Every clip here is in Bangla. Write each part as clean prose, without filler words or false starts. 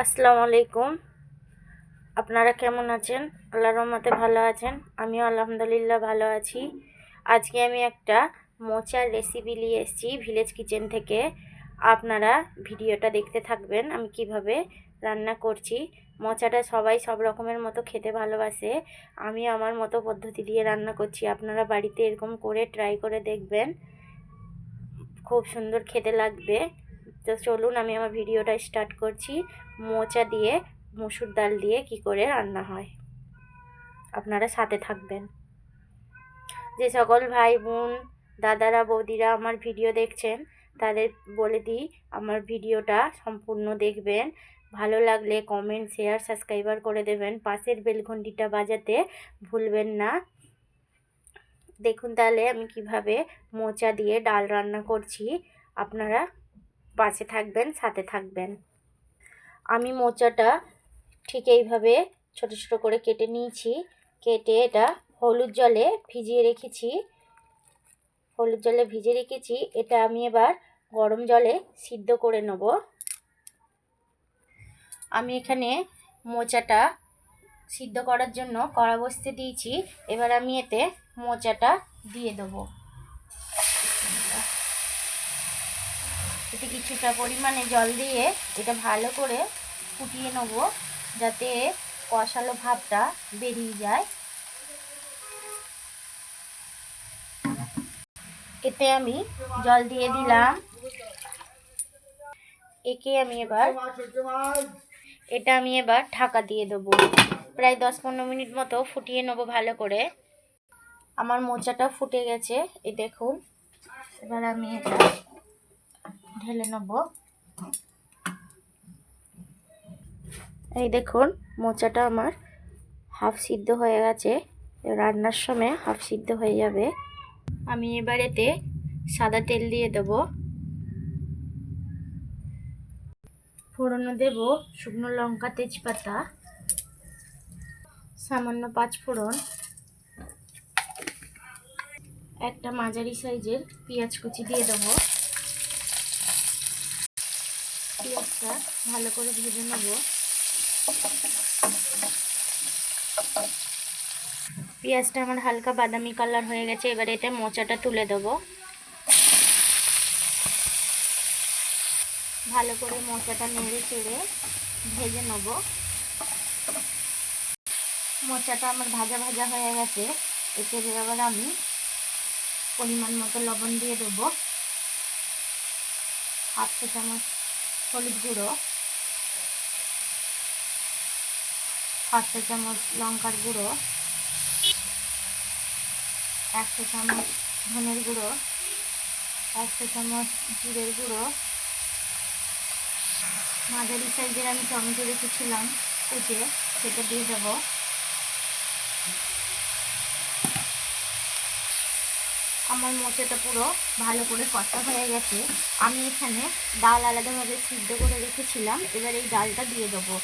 আসসালামু আলাইকুম। আপনারা কেমন আছেন? আল্লাহর রহমতে ভালো আছেন। আমিও আলহামদুলিল্লাহ ভালো আছি। আজকে আমি একটা মোচার রেসিপি নিয়ে এসেছি ভিলেজ কিচেন থেকে। আপনারা ভিডিওটা দেখতে থাকবেন আমি কিভাবে রান্না করছি। মোচাটা সবাই সব রকমের মতো খেতে ভালোবাসে। আমি আমার মতো পদ্ধতি দিয়ে রান্না করছি। আপনারা বাড়িতে এরকম করে ট্রাই করে দেখবেন, খুব সুন্দর খেতে লাগবে। তো চলুন আমি আমার ভিডিওটা স্টার্ট করছি। মোচা দিয়ে মসুর ডাল দিয়ে কি করে রান্না হয়, আপনারা সাথে থাকবেন। যে সকল ভাই বোন দাদারা বৌদিরা আমার ভিডিও দেখছেন তাদের বলে দিই, আমার ভিডিওটা সম্পূর্ণ দেখবেন। ভালো লাগলে কমেন্ট শেয়ার সাবস্ক্রাইবার করে দেবেন, পাশের বেল ঘন্টিটা বাজাতে ভুলবেন না। দেখুন তাহলে আমি কিভাবে মোচা দিয়ে ডাল রান্না করছি, আপনারা পাশে থাকবেন, সাথে থাকবেন। আমি মোচাটা ঠিক এইভাবে ছোট ছোট করে কেটে নিয়েছি। কেটে এটা হলুদ জলে ভিজিয়ে রেখেছি। এটা আমি এবার গরম জলে সিদ্ধ করে নেব। আমি এখানে মোচাটা সিদ্ধ করার জন্য কড়া বসতে দিয়েছি। এবার আমি এতে মোচাটা দিয়ে দেবো। এতে কিছুটা পরিমাণে জল দিয়ে এটা ভালো করে ফুটিয়ে নেব, যাতে কষালো ভাবটা বেরিয়ে যায়। এতে আমি জল দিয়ে দিলাম। এটা আমি এবার ঢাকা দিয়ে দেবো। প্রায় 10-15 মিনিট মতো ফুটিয়ে নেব ভালো করে। আমার মোচাটা ফুটে গেছে, এই দেখুন। এবার আমি এটা ঢেলে নেব। এই দেখুন মোচাটা আমার হাফ সিদ্ধ হয়ে গেছে। রান্নার সময় হাফ সিদ্ধ হয়ে যাবে। আমি এবার এতে সাদা তেল দিয়ে দেব। ফোড়নে দেব শুকনো লঙ্কা, তেজপাতা, সামান্য 5 ফোড়ন, একটা মাঝারি সাইজের পেঁয়াজ কুচি দিয়ে দেবো। পেঁয়াজটা ভালো করে ভেজে নেব। পেঁয়াজটা আমার হালকা বাদামি কালার হয়ে গেছে। এবার এতে মোচাটা তুলে দেবো। ভালো করে মোচাটা নেড়ে চেড়ে ভেজে নেব। মোচাটা আমার ভাজা ভাজা হয়ে গেছে। এতে এবার আমি পরিমাণ মতো লবণ দিয়ে দেবো, হাফ চা চামচ হলুদ গুঁড়ো, হাফ চা চামচ লঙ্কার গুঁড়ো, 1 চা চামচ ধনের গুঁড়ো, 1 চা চামচ জিরের গুঁড়ো, মাঝারি সাইজের আমি টমেটো রেখেছিলাম কুচে, সেটা দিয়ে দেবো। আমার মোচাটা পুরো ভালো করে কষা হয়ে গেছে। আমি এখানে ডাল আলাদাভাবে সিদ্ধ করে রেখেছিলাম। এবার এই ডালটা দিয়ে দেবো।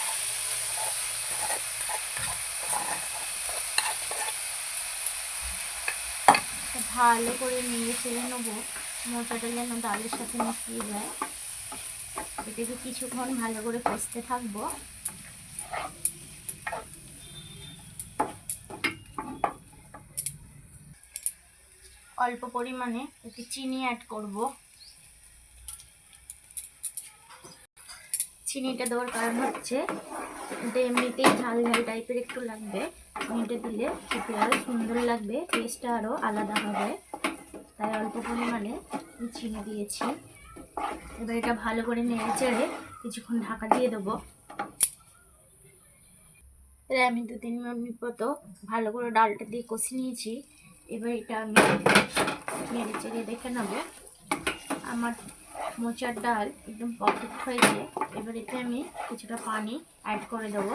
ভালো করে নেড়ে চেড়ে নেবো, মোচাটা যেন ডালের সাথে মিশিয়ে যায়। এটাকে কিছুক্ষণ ভালো করে কষতে থাকবো। অল্প পরিমাণে একটু চিনি অ্যাড করব। চিনিটা দেওয়ার কারণ হচ্ছে এটা এমনিতেই ঝাল ঝাল টাইপের একটু লাগবে। চিনিটা দিলে খেতে আরও সুন্দর লাগবে, টেস্টটা আরও আলাদা হবে, তাই অল্প পরিমাণে চিনি দিয়েছি। এবার এটা ভালো করে নেড়ে চেড়ে কিছুক্ষণ ঢাকা দিয়ে দেবো। এবার আমি 2-3 মিনিট মতো ভালো করে ডালটা দিয়ে কষে নিয়েছি। এবার এটা আমি নেড়ে চেড়ে দেখে নেব। আমার মোচার ডাল একদম পারফেক্ট হয়েছে। এবার এতে আমি কিছুটা পানি অ্যাড করে দেবো।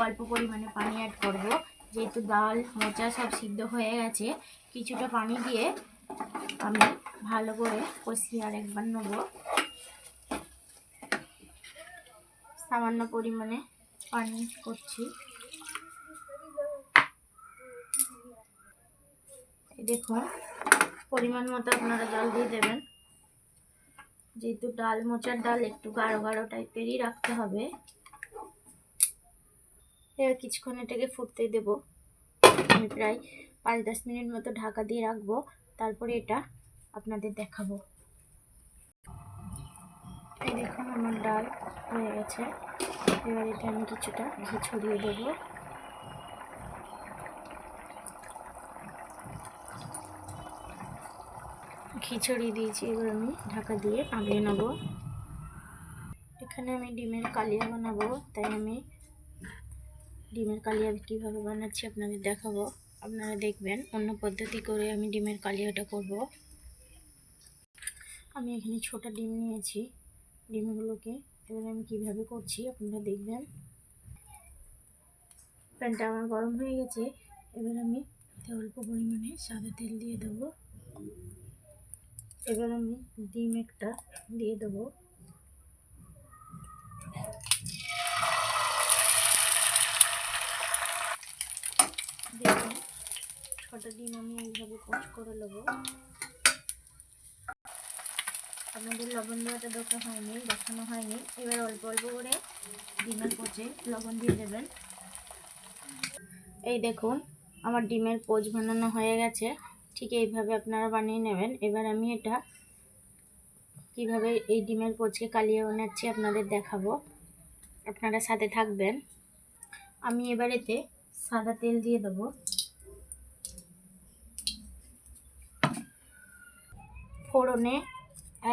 অল্প পরিমাণে পানি অ্যাড করব, যেহেতু ডাল মোচা সব সিদ্ধ হয়ে গেছে। কিছুটা পানি দিয়ে আমি ভালো করে কষিয়ে আর একবার নেব। সামান্য পরিমাণে পানি করছি। দেখুন পরিমাণ মতো আপনারা জল দিয়ে দেবেন, যেহেতু ডাল মোচার ডাল একটু গাঢ় গাঢ় টাইপেরই রাখতে হবে। এবার কিছুক্ষণ এটাকে ফুটতে দেব। আমি প্রায় 5-10 মিনিট মতো ঢাকা দিয়ে রাখবো, তারপরে এটা আপনাদের দেখাবো। এই দেখুন আমার ডাল হয়ে গেছে। এবার এটা আমি কিছুটা ঘি ছড়িয়ে দেবো। ঘি ছড়িয়ে দিয়েছি, এবার আমি ঢাকা দিয়ে নামিয়ে নেব। এখানে আমি ডিমের কালিয়া বানাবো, তাই আমি ডিমের কালিয়া কীভাবে বানাচ্ছি আপনাদের দেখাবো। আপনারা দেখবেন অন্য পদ্ধতি করে আমি ডিমের কালিয়াটা করব। আমি এখানে ছোট ডিম নিয়েছি, ডিমগুলোকে এবার আমি কিভাবে করছি আপনারা দেখবেন। প্যানটা আমার গরম হয়ে গেছে, এবার আমি অল্প পরিমাণে সাদা তেল দিয়ে দেবো। এবার আমি ডিম একটা দিয়ে দেবো। দেখুন ছোট ডিম আমি এইভাবে কোচ করে নেবো। আপনাদের লবণ দেওয়াটা দরকার হয়নি, দেখানো হয়নি। এবার অল্প অল্প করে ডিমের কোচে লবণ দিয়ে দেবেন। এই দেখুন আমার ডিমের কোচ বানানো হয়ে গেছে, ঠিক এইভাবে আপনারা বানিয়ে নেবেন। এবার আমি এটা কিভাবে এই ডিমের কোচকে কালিয়ে বানাচ্ছি আপনাদের দেখাবো, আপনারা সাথে থাকবেন। আমি এবার এতে সাদা তেল দিয়ে দেবো। ফোড়নে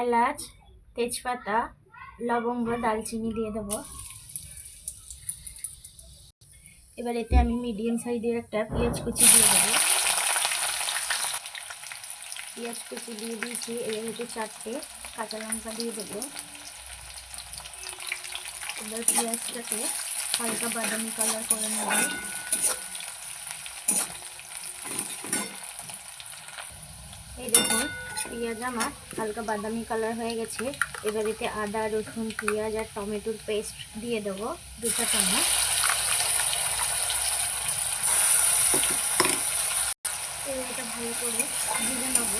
এলাচ, তেজপাতা, লবঙ্গ, দালচিনি দিয়ে দেবো। এবার এতে আমি মিডিয়াম সাইজের একটা পেঁয়াজ কুচি দিয়ে দেবো। পেঁয়াজ কুচি দিয়ে দিয়েছি, এবার এতে 4টে কাঁচা লঙ্কা দিয়ে দেবো। এবার পেঁয়াজটাকে হালকা বাদামি কালার করে নেব। এই দেখুন পেঁয়াজ আমার হালকা বাদামি কালার হয়ে গেছে। এবার এতে আদা, রসুন, পেঁয়াজ আর টমেটোর পেস্ট দিয়ে দেবো 2 চামচ। এবার এটা ভালো করে ভেজে নেব।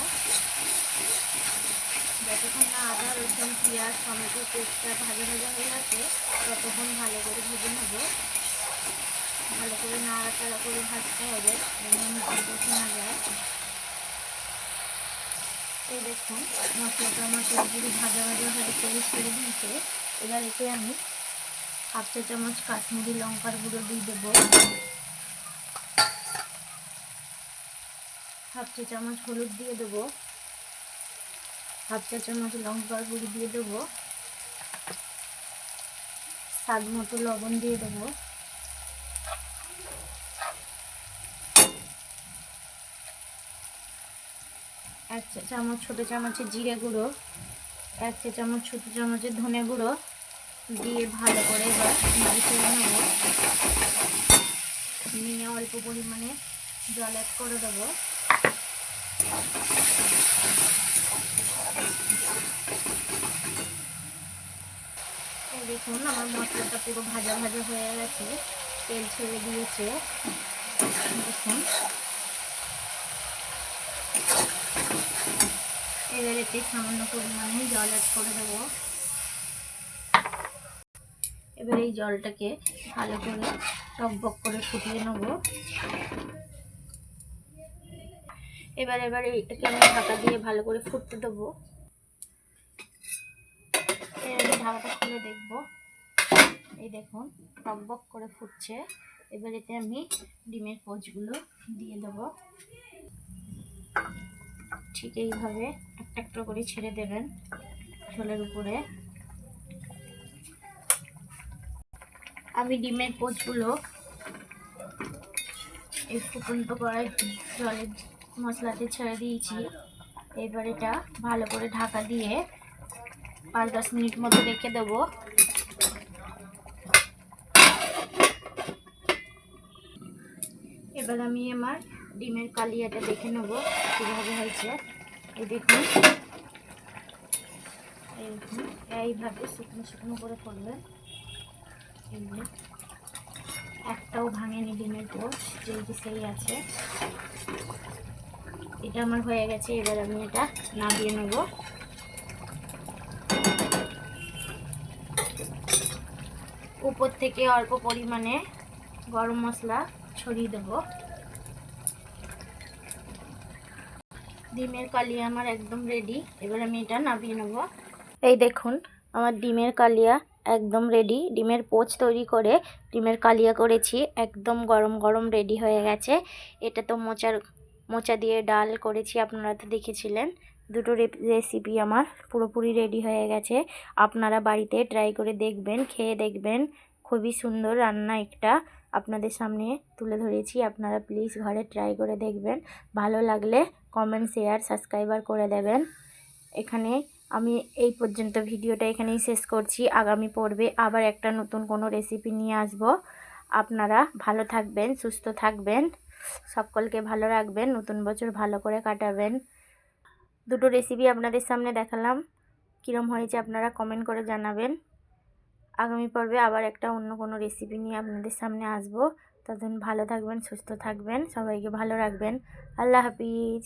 যতক্ষণ না আদা, রসুন, পেঁয়াজ, টমেটোর পেস্টটা ভাজা হয়ে গেছে ততক্ষণ ভালো করে ভেজে নেব। ভালো করে নাড়াচাড়া করে ভাজতে হবে যেন কষে না যায়। এই দেখুন মশলাটা আমার পুরোপুরি ভাজা হয়ে তেল ছেড়ে দিয়েছে। এবার এতে আমি 1/2 চা চামচ কাশ্মীরি লঙ্কার গুঁড়ো দিয়ে দেবো। 1/2 চা চামচ হলুদ দিয়ে দেবো। 1/2 চা চামচ লঙ্কার গুঁড়ো দিয়ে দেবো। স্বাদ মতো লবণ দিয়ে দেবো। এক চা চামচ ছোট চামচের জিরে গুঁড়ো, 1 চা চামচ ছোট চামচের ধনে গুঁড়ো দিয়ে ভালো করে এবার মিশিয়ে নেব। নিয়ে অল্প পরিমাণে জল অ্যাড করে দেবো। দেখুন আমার মশলাটা পুরো ভাজা হয়ে গেছে, তেল ছেড়ে দিয়েছে। দেখুন এবার এতে সামান্য পরিমাণে জল অ্যাড করে দেবো। এবার এই জলটাকে ভালো করে টকবক করে ফুটিয়ে নেব। এবার এটাকে আমি ঢাকা দিয়ে ভালো করে ফুটতে দেবো। এবার ঢাকাটা খুলে দেখবো। এই দেখুন টকবক করে ফুটছে। এবার এতে আমি ডিমের কোচগুলো দিয়ে দেবো। ঠিক এইভাবে একটা একটা করে ছেড়ে দেবেন ঝোলের উপরে। আমি ডিমের কোচগুলো এই ফুটন্ত কড়াই জলের মশলাতে ছেড়ে দিয়েছি। এবার এটা ভালো করে ঢাকা দিয়ে 5-10 মিনিট মতো রেখে দেবো। এবার আমি আমার ডিমের কালিয়াটা দেখে নেব কীভাবে হয়েছে। এই দেখুন এইভাবে শুকনো করে করবেন। একটাও ভাঙেনি ডিমের কোচ, যেই সেই আছে। এটা আমার হয়ে গেছে। এবার আমি এটা নামিয়ে নেব। উপর থেকে অল্প পরিমাণে গরম মশলা ছড়িয়ে দেবো। ডিমের কালিয়া আমার একদম রেডি। এবার আমি এটা নামিয়ে নেব। এই দেখুন আমার ডিমের কালিয়া একদম রেডি। ডিমের পোচ তৈরি করে ডিমের কালিয়া করেছি, একদম গরম গরম রেডি হয়ে গেছে। এটা তো মোচা দিয়ে ডাল করেছি, আপনারা তো দেখেছিলেন। দুটো রেসিপি আমার পুরোপুরি রেডি হয়ে গেছে। আপনারা বাড়িতে ট্রাই করে দেখবেন, খেয়ে দেখবেন। খুবই সুন্দর রান্না একটা আপনাদের সামনে তুলে ধরেছি। আপনারা প্লিজ ঘরে ট্রাই করে দেখবেন। ভালো লাগলে কমেন্ট, শেয়ার, সাবস্ক্রাইবার করে দেবেন। এখানে আমি এই পর্যন্ত ভিডিওটা এখানেই শেষ করছি। আগামী পর্বে আবার একটা নতুন কোনো রেসিপি নিয়ে আসব। আপনারা ভালো থাকবেন, সুস্থ থাকবেন, সকলকে ভালো রাখবেন, নতুন বছর ভালো করে কাটাবেন। দুটো রেসিপি আপনাদের সামনে দেখালাম, কীরম হয়েছে আপনারা কমেন্ট করে জানাবেন। আগামী পর্বে আবার একটা অন্য কোনো রেসিপি নিয়ে আপনাদের সামনে আসব। ততদিন ভালো থাকবেন, সুস্থ থাকবেন, সবাইকে ভালো রাখবেন। আল্লাহ হাফিজ।